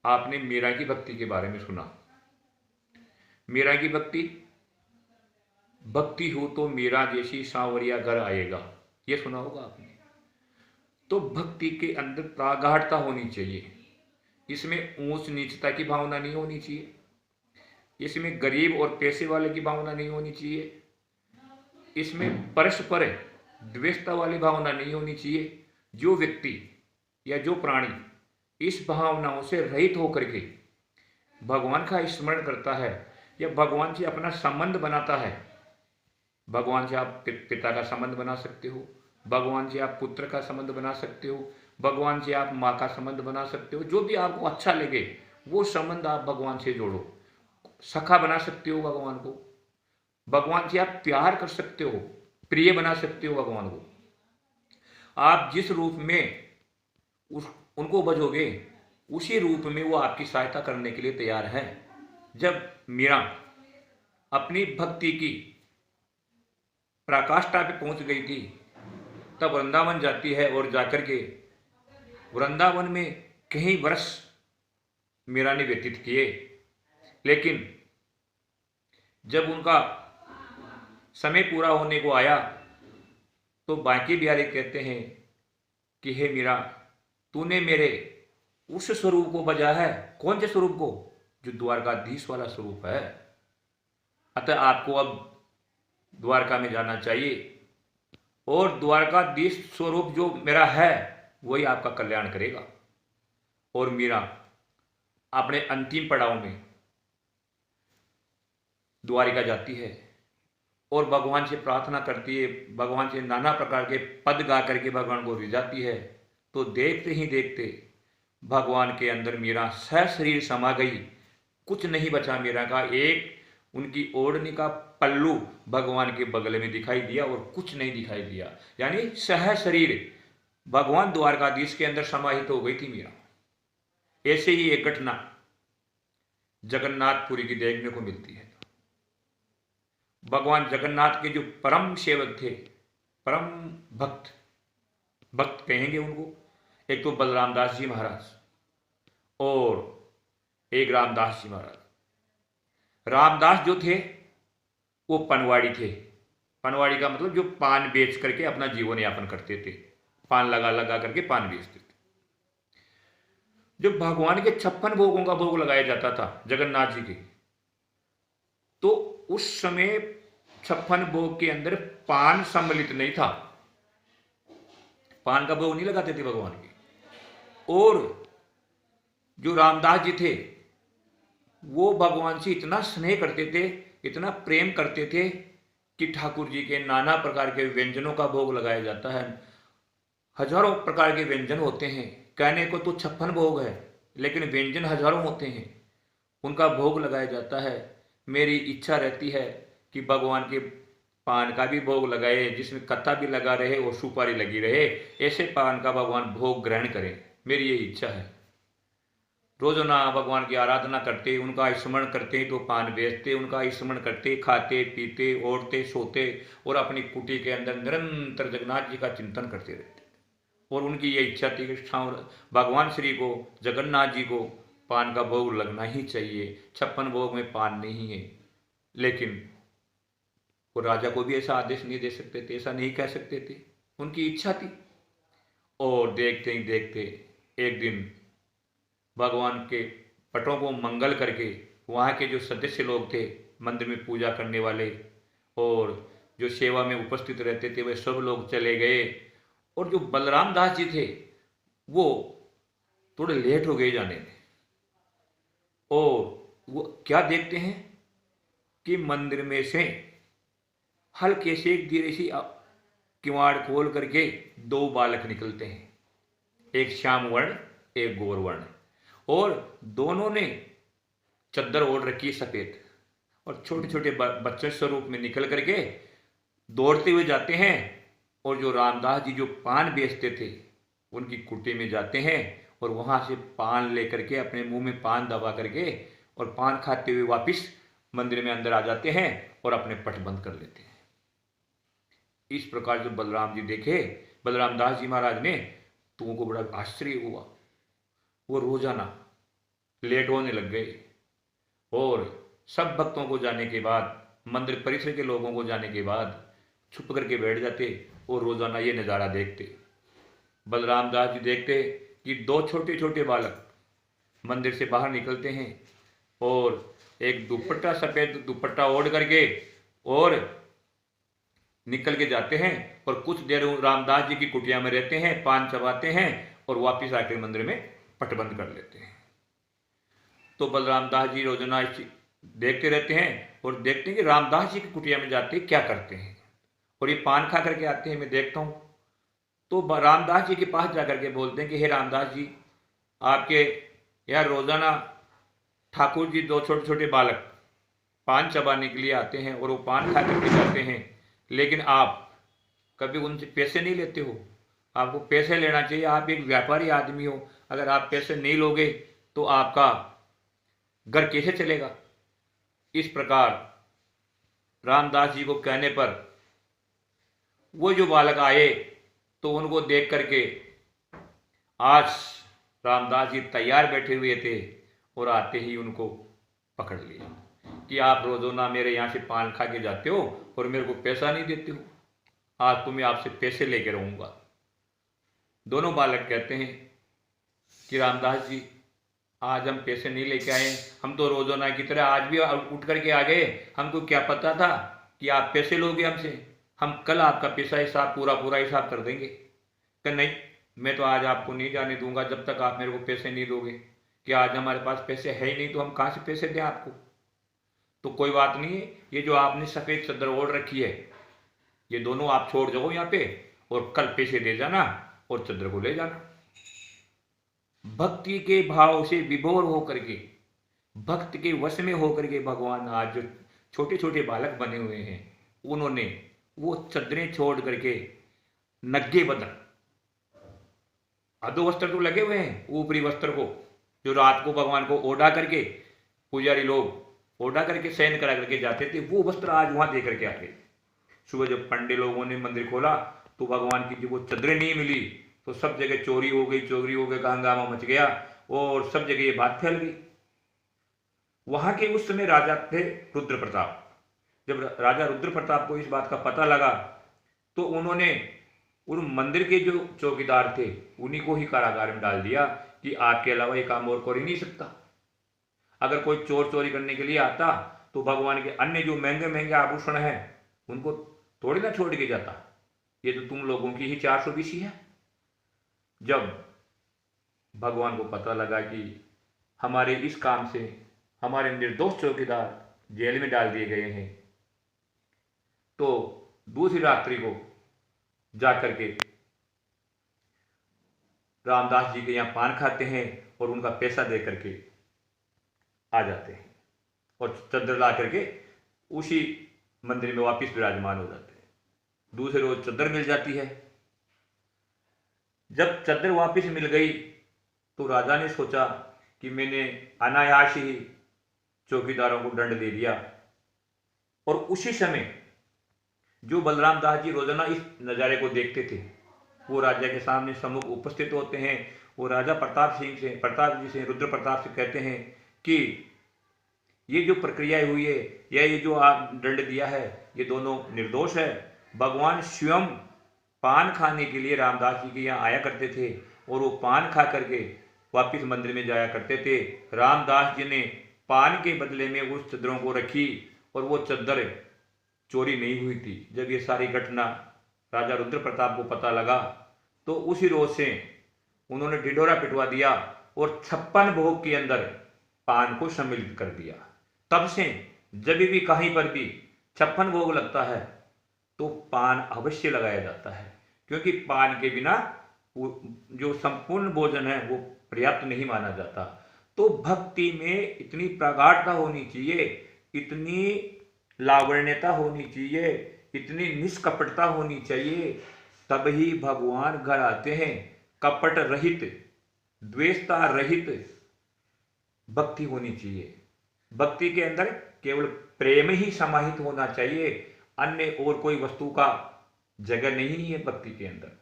आपने मीरा की भक्ति के बारे में सुना। मीरा की भक्ति, भक्ति हो तो मीरा जैसी सांवरिया घर आएगा, ये सुना होगा आपने। तो भक्ति के अंदर प्रागाढ़ता होनी चाहिए। इसमें ऊंच नीचता की भावना नहीं होनी चाहिए। इसमें गरीब और पैसे वाले की भावना नहीं होनी चाहिए। इसमें परस्पर द्वेषता वाली भावना नहीं होनी चाहिए। जो व्यक्ति या जो प्राणी इस भावनाओं से रहित होकर के भगवान का स्मरण करता है या भगवान से अपना संबंध बनाता है, भगवान से आप पिता का संबंध बना सकते हो, भगवान से आप पुत्र का संबंध बना सकते हो, भगवान से आप माँ का संबंध बना सकते हो, जो भी आपको अच्छा लगे वो संबंध आप भगवान से जोड़ो। सखा बना सकते हो भगवान को, भगवान से आप प्यार कर सकते हो, प्रिय बना सकते हो भगवान को। आप जिस रूप में उनको भजोगे उसी रूप में वो आपकी सहायता करने के लिए तैयार है। जब मीरा अपनी भक्ति की पराकाष्ठा पे पहुंच गई थी तब वृंदावन जाती है और जाकर के वृंदावन में कई वर्ष मीरा ने व्यतीत किए। लेकिन जब उनका समय पूरा होने को आया तो बांके बिहारी कहते हैं कि हे मीरा, तूने मेरे उस स्वरूप को बजा है। कौन से स्वरूप को? जो द्वारकाधीश वाला स्वरूप है। अतः आपको अब द्वारका में जाना चाहिए और द्वारकाधीश स्वरूप जो मेरा है वही आपका कल्याण करेगा। और मीरा अपने अंतिम पड़ाव में द्वारिका जाती है और भगवान से प्रार्थना करती है, भगवान से नाना प्रकार के पद गा करके भगवान को रिझाती है। तो देखते ही देखते भगवान के अंदर मीरा सशरीर समा गई। कुछ नहीं बचा मीरा का, एक उनकी ओढ़नी का पल्लू भगवान के बगल में दिखाई दिया और कुछ नहीं दिखाई दिया। यानी सह शरीर भगवान द्वारकाधीश के अंदर समाहित हो गई थी मीरा। ऐसे ही एक घटना जगन्नाथपुरी की देखने को मिलती है। भगवान जगन्नाथ के जो परम सेवक थे, परम भक्त, भक्त कहेंगे उनको, एक तो बलराम दास जी महाराज और एक रामदास जी महाराज। रामदास जो थे वो पनवाड़ी थे। पनवाड़ी का मतलब जो पान बेच करके अपना जीवन यापन करते थे, पान लगा लगा करके पान बेचते थे। जब भगवान के 56 भोगों का भोग लगाया जाता था जगन्नाथ जी के, तो उस समय 56 भोग के अंदर पान सम्मिलित नहीं था। पान का भोग नहीं लगाते थे भगवान के। और जो रामदास जी थे वो भगवान से इतना स्नेह करते थे, इतना प्रेम करते थे कि ठाकुर जी के नाना प्रकार के व्यंजनों का भोग लगाया जाता है। हजारों प्रकार के व्यंजन होते हैं। कहने को तो 56 भोग है लेकिन व्यंजन हजारों होते हैं। उनका भोग लगाया जाता है। मेरी इच्छा रहती है कि भगवान के पान का भी भोग लगाए, जिसमें कत्ता भी लगा रहे और सुपारी लगी रहे, ऐसे पान का भगवान भोग ग्रहण करें। मेरी ये इच्छा है। रोजाना भगवान की आराधना करते, उनका स्मरण करते तो पान बेचते, उनका स्मरण करते, खाते पीते, ओढ़ते सोते और अपनी कुटी के अंदर निरंतर जगन्नाथ जी का चिंतन करते रहते। और उनकी ये इच्छा थी कि भगवान श्री को, जगन्नाथ जी को पान का भोग लगना ही चाहिए। 56 भोग में पान नहीं है। लेकिन वो राजा को भी ऐसा आदेश नहीं दे सकते थे, ऐसा नहीं कह सकते थे। उनकी इच्छा थी। और देखते ही देखते एक दिन भगवान के पटों को मंगल करके वहाँ के जो सदस्य लोग थे, मंदिर में पूजा करने वाले और जो सेवा में उपस्थित रहते थे, वे सब लोग चले गए। और जो बलराम दास जी थे वो थोड़े लेट हो गए जाने में। और वो क्या देखते हैं कि मंदिर में से हल्के से एक धीरे सी किवाड़ खोल करके 2 बालक निकलते हैं, एक श्याम वर्ण एक गौर वर्ण। और दोनों ने चद्दर ओढ़ रखी सफेद और छोटे छोटे बच्चे स्वरूप में निकल करके दौड़ते हुए जाते हैं। और जो रामदास जी जो पान बेचते थे उनकी कुटी में जाते हैं और वहां से पान लेकर के अपने मुंह में पान दबा करके और पान खाते हुए वापिस मंदिर में अंदर आ जाते हैं और अपने पट बंद कर लेते हैं। इस प्रकार जो बलराम जी देखे, बलराम दास जी महाराज ने, तो उनको बड़ा आश्चर्य हुआ। वो रोजाना लेट होने लग गए और सब भक्तों को जाने के बाद, मंदिर परिसर के लोगों को जाने के बाद छुप करके बैठ जाते और रोजाना ये नज़ारा देखते। बलराम दास जी देखते कि दो छोटे छोटे बालक मंदिर से बाहर निकलते हैं और एक दुपट्टा, सफेद दुपट्टा ओढ़ करके और निकल के जाते हैं और कुछ देर रामदास जी की कुटिया में रहते हैं, पान चबाते हैं और वापिस आकर मंदिर में पटबंद कर लेते हैं। तो बलराम दास जी रोजाना देखते रहते हैं और देखते हैं कि रामदास जी की कुटिया में जाते क्या करते हैं, और ये पान खा करके आते हैं, मैं देखता हूँ। तो रामदास जी के पास जाकर के बोलते हैं कि हे रामदास जी, आपके यहाँ रोजाना ठाकुर जी दो छोटे छोटे बालक पान चबाने के लिए आते हैं और वो पान खा करके जाते हैं, लेकिन आप कभी उनसे पैसे नहीं लेते हो। आपको पैसे लेना चाहिए, आप एक व्यापारी आदमी हो, अगर आप पैसे नहीं लोगे तो आपका घर कैसे चलेगा। इस प्रकार रामदास जी को कहने पर वो जो बालक आए तो उनको देख करके आज रामदास जी तैयार बैठे हुए थे और आते ही उनको पकड़ लिया कि आप रोजाना मेरे यहाँ से पान खा के जाते हो और मेरे को पैसा नहीं देते हो, आज तुम्हें आपसे पैसे लेके रहूंगा। दोनों बालक कहते हैं कि रामदास जी, आज हम पैसे नहीं लेके आए, हम तो रोजाना की तरह आज भी उठ करके आ गए, हमको क्या पता था कि आप पैसे लोगे हमसे, हम कल आपका पैसा हिसाब पूरा हिसाब कर देंगे। कि नहीं, मैं तो आज आपको नहीं जाने दूंगा जब तक आप मेरे को पैसे नहीं दोगे, कि आज हमारे पास पैसे है ही नहीं तो हम कहाँ से पैसे दें आपको। तो कोई बात नहीं है, ये जो आपने सफ़ेद चादर ओढ़ रखी है ये दोनों आप छोड़ जाओ यहाँ पे और कल पैसे दे जाना और चादर को ले जाना। भक्ति के भाव से विभोर होकर के, भक्त के वश में होकर के भगवान आज जो छोटे छोटे बालक बने हुए हैं उन्होंने वो चादरें छोड़ करके नग्गे बदन, अधो वस्त्र तो लगे हुए हैं, ऊपरी वस्त्र को जो रात को भगवान को ओढ़ा करके पुजारी लोग ओढ़ा करके शयन करा करके जाते थे, वो वस्त्र आज वहां दे करके आ गए। सुबह जब पंडे लोगों ने मंदिर खोला तो भगवान की जब वो चादरें नहीं मिली तो सब जगह चोरी हो गई का हंगामा मच गया और सब जगह ये बात फैल गई। वहां के उस समय राजा थे रुद्र प्रताप। जब राजा रुद्र प्रताप को इस बात का पता लगा तो उन्होंने उन मंदिर के जो चौकीदार थे उन्हीं को ही कारागार में डाल दिया कि आपके अलावा ये काम और कर ही नहीं सकता। अगर कोई चोर चोरी करने के लिए आता तो भगवान के अन्य जो महंगे महंगे आभूषण हैं उनको थोड़ी ना छोड़ के जाता, ये तो तुम लोगों की ही 420 है। जब भगवान को पता लगा कि हमारे इस काम से हमारे निर्दोष चौकीदार जेल में डाल दिए गए हैं, तो दूसरी रात्रि को जाकर के रामदास जी के यहाँ पान खाते हैं और उनका पैसा दे करके आ जाते हैं और चादर ला करके उसी मंदिर में वापस विराजमान हो जाते हैं। दूसरे रोज चादर मिल जाती है। जब चादर वापस मिल गई तो राजा ने सोचा कि मैंने अनायास ही चौकीदारों को दंड दे दिया, और उसी समय जो बलराम दास जी रोजाना इस नज़ारे को देखते थे वो राजा के सामने सम्मुख उपस्थित होते हैं। वो राजा प्रताप जी से रुद्र प्रताप से कहते हैं कि ये जो प्रक्रिया हुई है या ये जो आप दंड दिया है ये दोनों निर्दोष है। भगवान स्वयं पान खाने के लिए रामदास जी के यहाँ आया करते थे और वो पान खा करके वापिस मंदिर में जाया करते थे। रामदास जी ने पान के बदले में उस चादरों को रखी और वो चादर चोरी नहीं हुई थी। जब ये सारी घटना राजा रुद्र प्रताप को पता लगा तो उसी रोज से उन्होंने ढिढोरा पिटवा दिया और 56 भोग के अंदर पान को सम्मिलित कर दिया। तब से जब भी कहीं पर भी 56 भोग लगता है तो पान अवश्य लगाया जाता है, क्योंकि पान के बिना जो संपूर्ण भोजन है वो पर्याप्त नहीं माना जाता। तो भक्ति में इतनी प्रगाढ़ता होनी चाहिए, इतनी लावण्यता होनी चाहिए, इतनी निष्कपटता होनी चाहिए, तब ही भगवान घर आते हैं। कपट रहित, द्वेषता रहित भक्ति होनी चाहिए। भक्ति के अंदर केवल प्रेम ही समाहित होना चाहिए, अन्य और कोई वस्तु का जगह नहीं है भक्ति के अंदर।